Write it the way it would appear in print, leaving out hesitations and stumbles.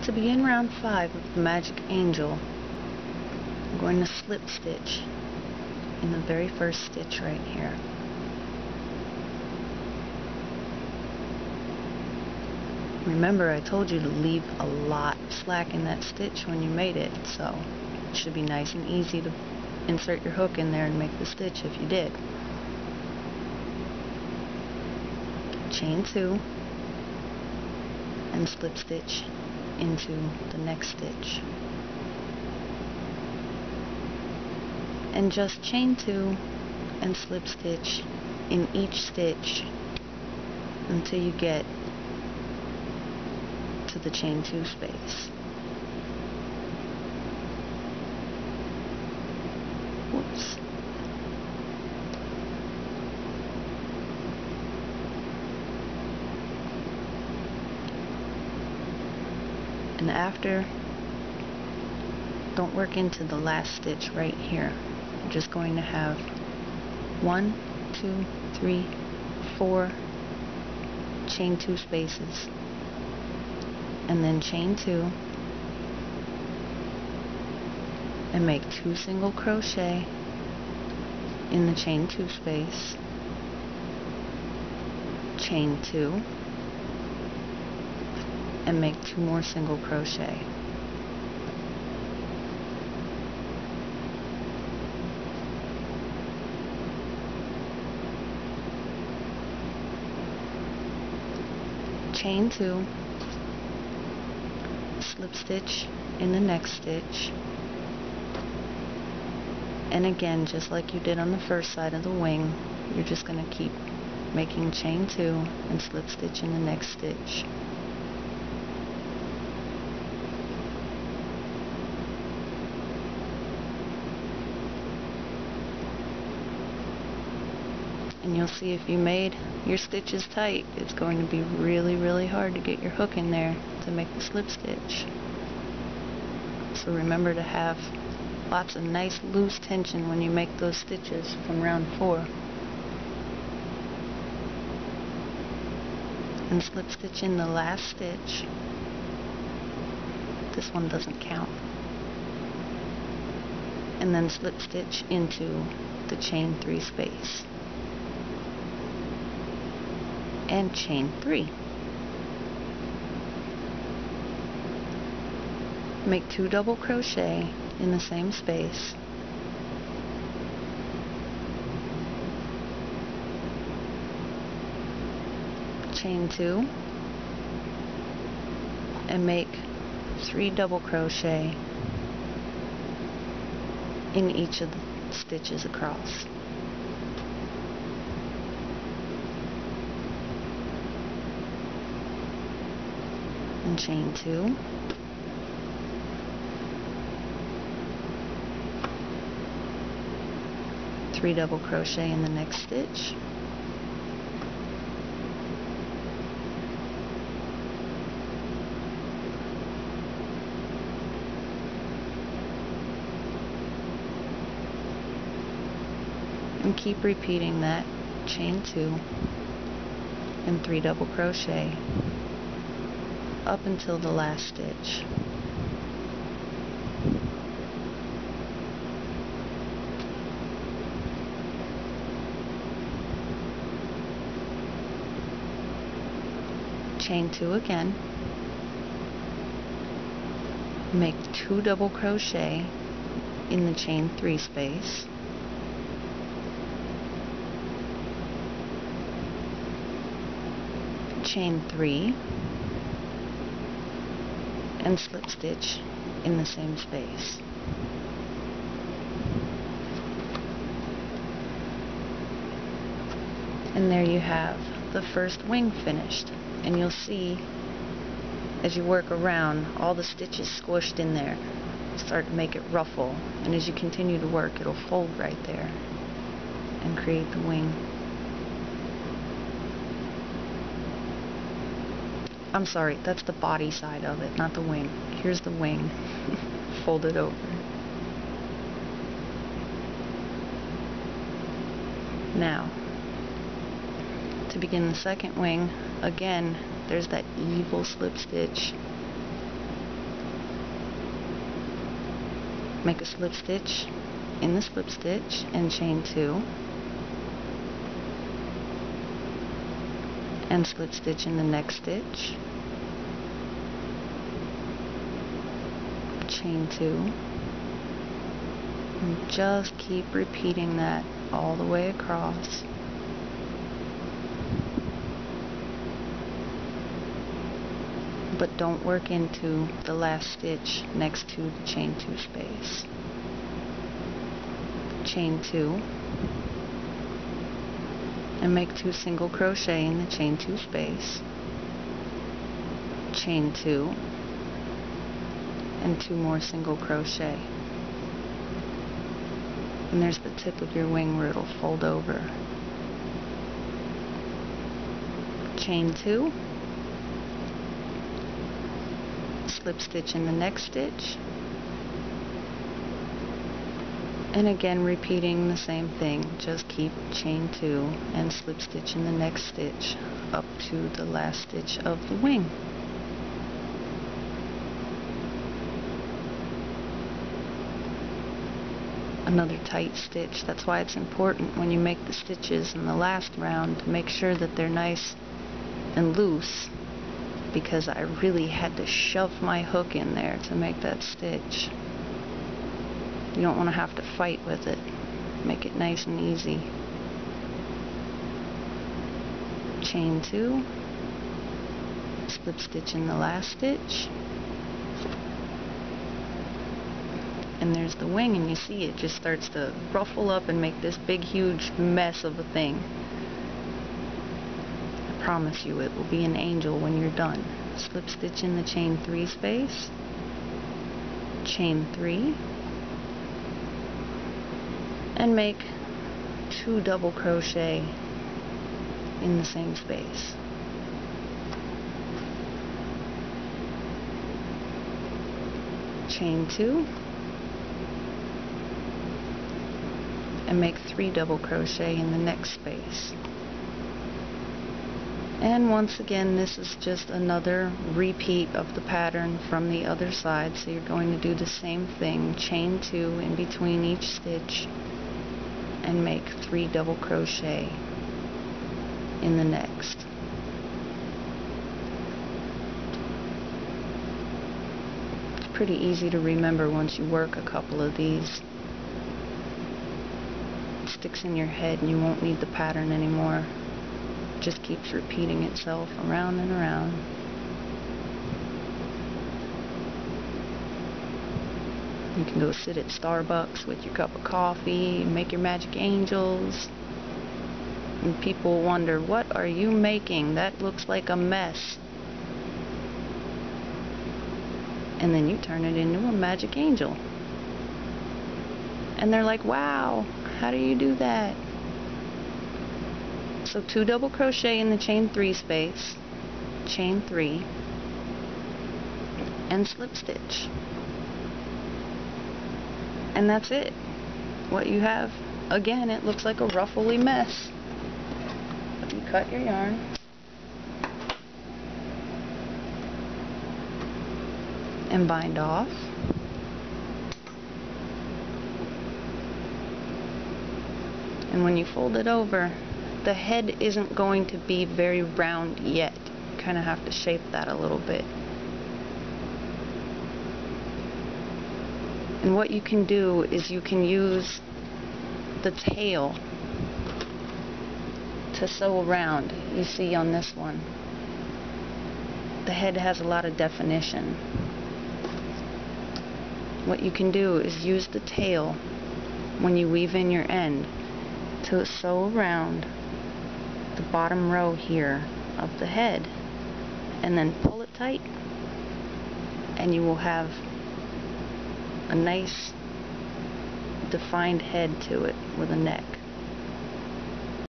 To begin round 5 of the Magic Angel, I'm going to slip stitch in the very first stitch right here. Remember, I told you to leave a lot of slack in that stitch when you made it, so it should be nice and easy to insert your hook in there and make the stitch if you did. Chain 2 and slip stitch into the next stitch. And just chain 2 and slip stitch in each stitch until you get to the chain 2 space. Whoops. And after, don't work into the last stitch right here. You're just going to have 1, 2, 3, 4 chain 2 spaces, and then chain 2 and make 2 single crochet in the chain 2 space, chain 2 and make 2 more single crochet. Chain 2, slip stitch in the next stitch, and again, just like you did on the first side of the wing, you're just going to keep making chain 2 and slip stitch in the next stitch. And you'll see if you made your stitches tight, it's going to be really, really hard to get your hook in there to make the slip stitch. So remember to have lots of nice loose tension when you make those stitches from round 4. And slip stitch in the last stitch. This one doesn't count. And then slip stitch into the chain 3 space. And chain 3. Make 2 double crochet in the same space, chain 2 and make 3 double crochet in each of the stitches across. And chain 2, three double crochet in the next stitch, and keep repeating that, chain 2 and 3 double crochet up until the last stitch. Chain 2 again, make 2 double crochet in the chain 3 space, chain 3 and slip stitch in the same space. And there you have the first wing finished. And you'll see as you work around, all the stitches squished in there start to make it ruffle, and as you continue to work, it'll fold right there and create the wing. I'm sorry, that's the body side of it, not the wing. Here's the wing folded over. Now, to begin the second wing, again, there's that evil slip stitch Make a slip stitch in the slip stitch and chain 2, and slip stitch in the next stitch, chain 2, and just keep repeating that all the way across. But don't work into the last stitch next to the chain 2 space. Chain 2 and make 2 single crochet in the chain 2 space. Chain 2 and 2 more single crochet. And there's the tip of your wing where it'll fold over. Chain 2, slip stitch in the next stitch, and again repeating the same thing, just keep chain 2 and slip stitch in the next stitch up to the last stitch of the wing. Another tight stitch. That's why it's important when you make the stitches in the last round to make sure that they're nice and loose, because I really had to shove my hook in there to make that stitch. You don't want to have to fight with it. Make it nice and easy. Chain 2, slip stitch in the last stitch, and there's the wing, and you see it just starts to ruffle up and make this big huge mess of a thing. I promise you it will be an angel when you're done. Slip stitch in the chain 3 space, chain 3, and make 2 double crochet in the same space. Chain 2 and make 3 double crochet in the next space. And once again, this is just another repeat of the pattern from the other side, so you're going to do the same thing, chain 2 in between each stitch and make 3 double crochet in the next. It's pretty easy to remember once you work a couple of these. It sticks in your head and you won't need the pattern anymore. It just keeps repeating itself around and around. You can go sit at Starbucks with your cup of coffee and make your magic angels. And people wonder, what are you making? That looks like a mess. And then you turn it into a magic angel. And they're like, wow, how do you do that? So 2 double crochet in the chain 3 space, chain 3, and slip stitch. And that's it. What you have, again, it looks like a ruffly mess. You cut your yarn, and bind off. And when you fold it over, the head isn't going to be very round yet. You kind of have to shape that a little bit. And what you can do is you can use the tail to sew around. You see on this one, the head has a lot of definition. What you can do is use the tail when you weave in your end to sew around the bottom row here of the head, and then pull it tight, and you will have a nice defined head to it with a neck.